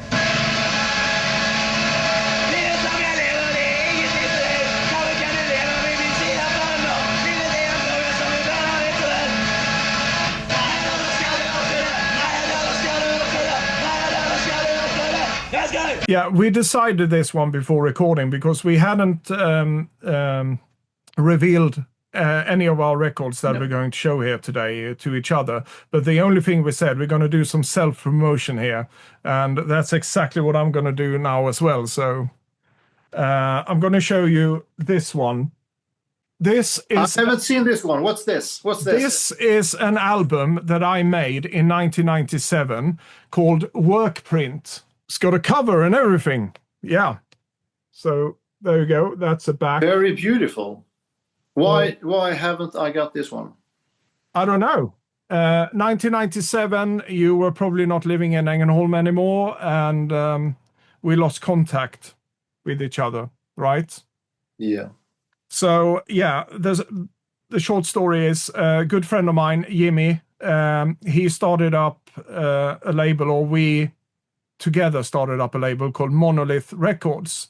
A: Yeah, we decided this one before recording because we hadn't revealed any of our records that we're going to show here today to each other. But the only thing we said, we're going to do some self-promotion here. And that's exactly what I'm going to do now as well. So I'm going to show you this one. This is...
D: I haven't seen this one. What's this? What's this?
A: This is an album that I made in 1997 called Workprint. It's got a cover and everything. Yeah. So there you go. That's a back.
D: Very beautiful. Why haven't I got this one?
A: I don't know. 1997, you were probably not living in Ängelholm anymore, and we lost contact with each other, right?
D: Yeah.
A: So, yeah, the short story is a good friend of mine, Jimmy, he started up a label, or we together started up a label called Monolith Records.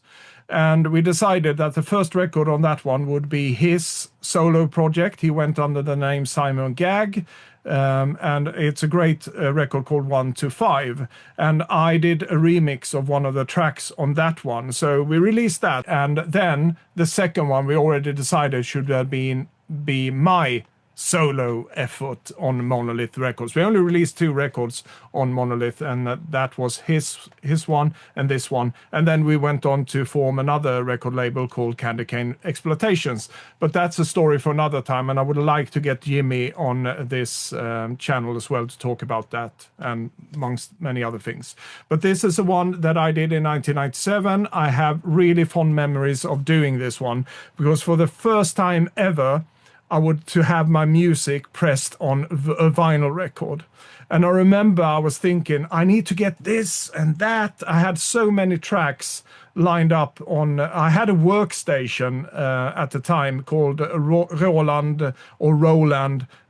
A: And we decided that the first record on that one would be his solo project. He went under the name Simon Gag, and it's a great record called 1 to 5. And I did a remix of one of the tracks on that one. So we released that. And then the second one we already decided should be my solo effort on Monolith Records. We only released 2 records on Monolith, and that was his one and this one. And then we went on to form another record label called Candy Cane Exploitations. But that's a story for another time, and I would like to get Jimmy on this channel as well to talk about that, and amongst many other things. But this is the one that I did in 1997. I have really fond memories of doing this one, because for the first time ever, I would to have my music pressed on a vinyl record. And I remember I was thinking, I need to get this and that. I had so many tracks lined up on, I had a workstation at the time called Roland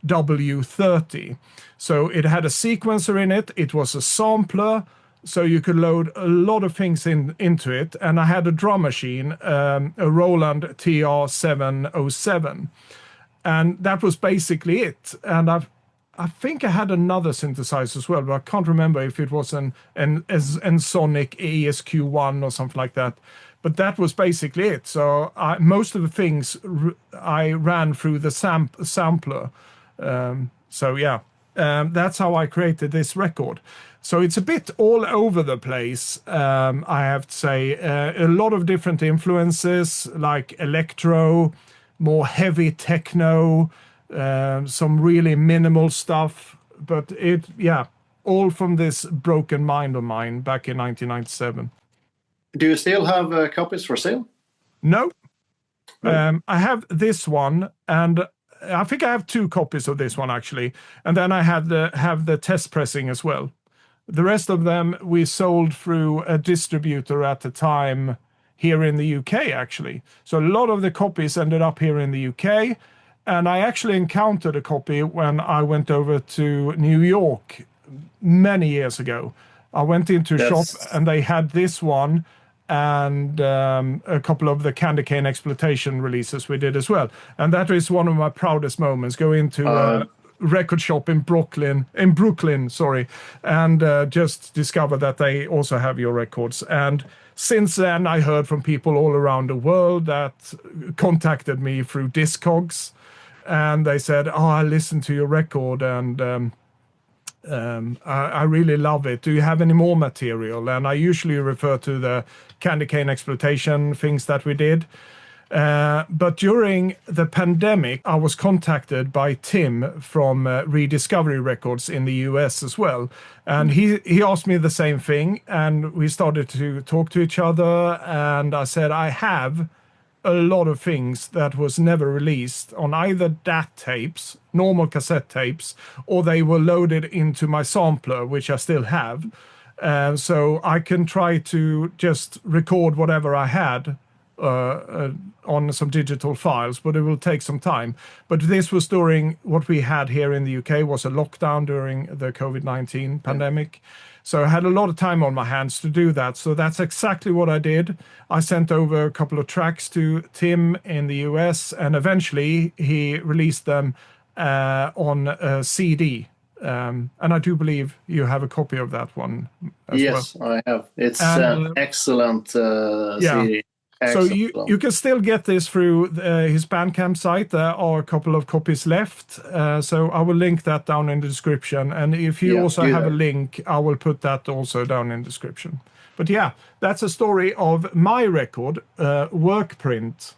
A: W30. So it had a sequencer in it. It was a sampler. So you could load a lot of things into it. And I had a drum machine, a Roland TR-707. And that was basically it. And I think I had another synthesizer as well, but I can't remember if it was an Sonic ESQ1 or something like that. But that was basically it. So most of the things I ran through the sampler. So yeah, that's how I created this record. So it's a bit all over the place, I have to say. A lot of different influences, like electro, more heavy techno, some really minimal stuff, but all from this broken mind of mine back in 1997.
D: Do you still have copies for sale?
A: No. I have this one, and I think I have 2 copies of this one actually, and then I have the test pressing as well. The rest of them we sold through a distributor at the time here in the UK, actually. So a lot of the copies ended up here in the UK. And I actually encountered a copy when I went over to New York many years ago. I went into a shop and they had this one and a couple of the Candy Cane Exploitation releases we did as well. And that is one of my proudest moments, go into a record shop in Brooklyn, and just discover that they also have your records. And since then, I heard from people all around the world that contacted me through Discogs, and they said, I listened to your record, and I really love it. Do you have any more material? And I usually refer to the Candy Cane Exploitation things that we did. But during the pandemic, I was contacted by Tim from Rediscovery Records in the US as well. And he asked me the same thing, and we started to talk to each other. And I said, I have a lot of things that was never released on either DAT tapes, normal cassette tapes, or they were loaded into my sampler, which I still have. So I can try to just record whatever I had on some digital files, but it will take some time. But this was during what we had here in the UK was a lockdown during the COVID-19 pandemic. So I had a lot of time on my hands to do that. So that's exactly what I did. I sent over a couple of tracks to Tim in the US, and eventually he released them on a CD. And I do believe you have a copy of that one as well.
D: Yes, I have. It's an excellent CD.
A: So
D: Excellent.
A: you can still get this through his Bandcamp site. There are a couple of copies left. So I will link that down in the description. And if you also
D: do
A: have a
D: that.
A: link, I will put that also down in the description. But yeah, that's a story of my record, Work Print,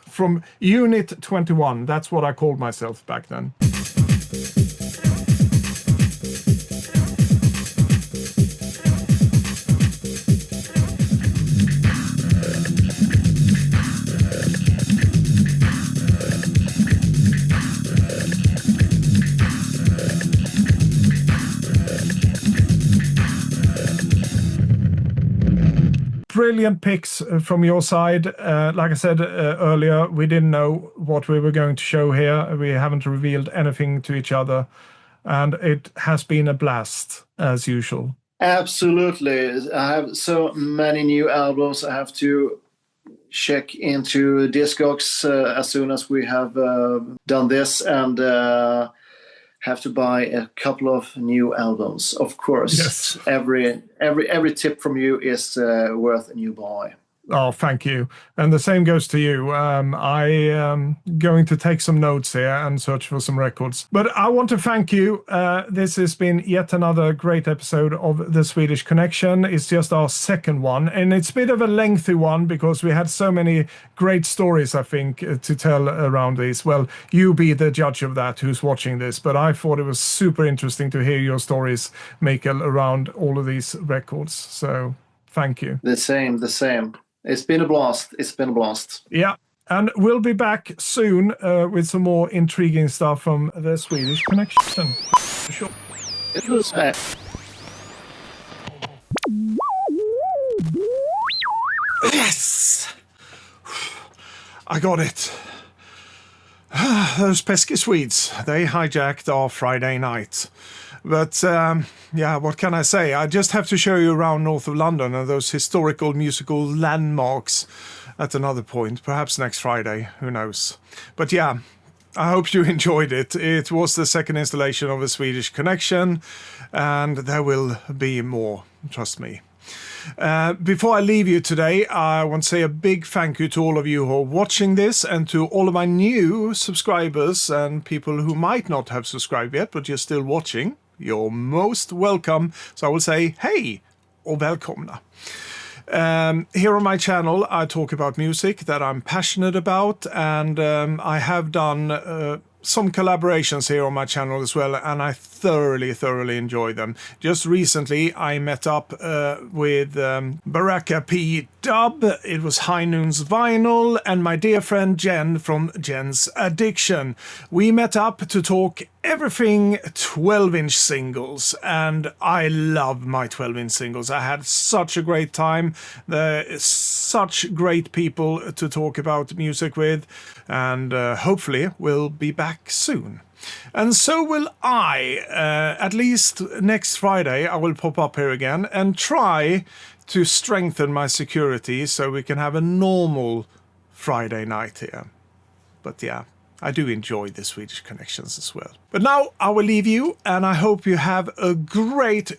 A: from Unit 21. That's what I called myself back then. Brilliant picks from your side. Like I said earlier, we didn't know what we were going to show here. We haven't revealed anything to each other. And it has been a blast, as usual.
D: Absolutely. I have so many new albums. I have to check into Discogs as soon as we have done this, and have to buy a couple of new albums. Of course,
A: Yes.
D: Every tip from you is worth a new buy.
A: Oh, thank you. And the same goes to you. I am going to take some notes here and search for some records. But I want to thank you. This has been yet another great episode of The Swedish Connection. It's just our second one. And it's a bit of a lengthy one because we had so many great stories, I think, to tell around this. Well, you be the judge of that who's watching this. But I thought it was super interesting to hear your stories, Mikael, around all of these records. So thank you.
D: The same. It's been a blast.
A: Yeah, and we'll be back soon with some more intriguing stuff from The Swedish Connection. Sure.
D: It was
A: Yes! I got it. Those pesky Swedes, they hijacked our Friday night. But, yeah, what can I say? I just have to show you around north of London and those historical musical landmarks at another point, perhaps next Friday, who knows. But yeah, I hope you enjoyed it. It was the second installation of A Swedish Connection, and there will be more, trust me. Before I leave you today, I want to say a big thank you to all of you who are watching this, and to all of my new subscribers and people who might not have subscribed yet, but you're still watching. You're most welcome. So I will say, hey, or välkomna. Here on my channel, I talk about music that I'm passionate about, and I have done some collaborations here on my channel as well, and I thoroughly enjoy them. Just recently, I met up with Baraka P. Dub. It was High Noon's Vinyl, and my dear friend Jen from Jen's Addiction. We met up to talk everything 12-inch singles, and I love my 12-inch singles. I had such a great time. There's such great people to talk about music with, and hopefully we'll be back soon. And so will I. At least next Friday I will pop up here again and try to strengthen my security so we can have a normal Friday night here. But yeah, I do enjoy the Swedish connections as well. But now I will leave you, and I hope you have a great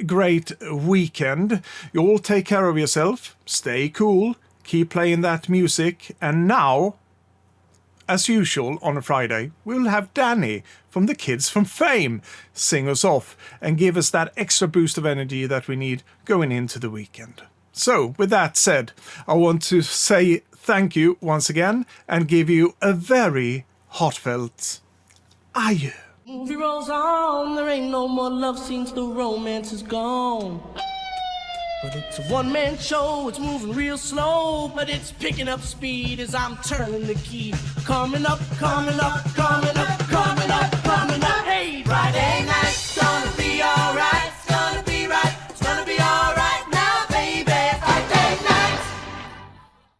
A: weekend. You all take care of yourself, stay cool, keep playing that music, and now, as usual on a Friday, we'll have Danny from the Kids from Fame sing us off and give us that extra boost of energy that we need going into the weekend. So, with that said, I want to say thank you once again and give you a very heartfelt adieu.
B: Movie rolls on, there ain't no more love scenes, the romance is gone. But it's a one-man show, it's moving real slow, but it's picking up speed as I'm turning the key. Coming up, coming up, coming up, coming up.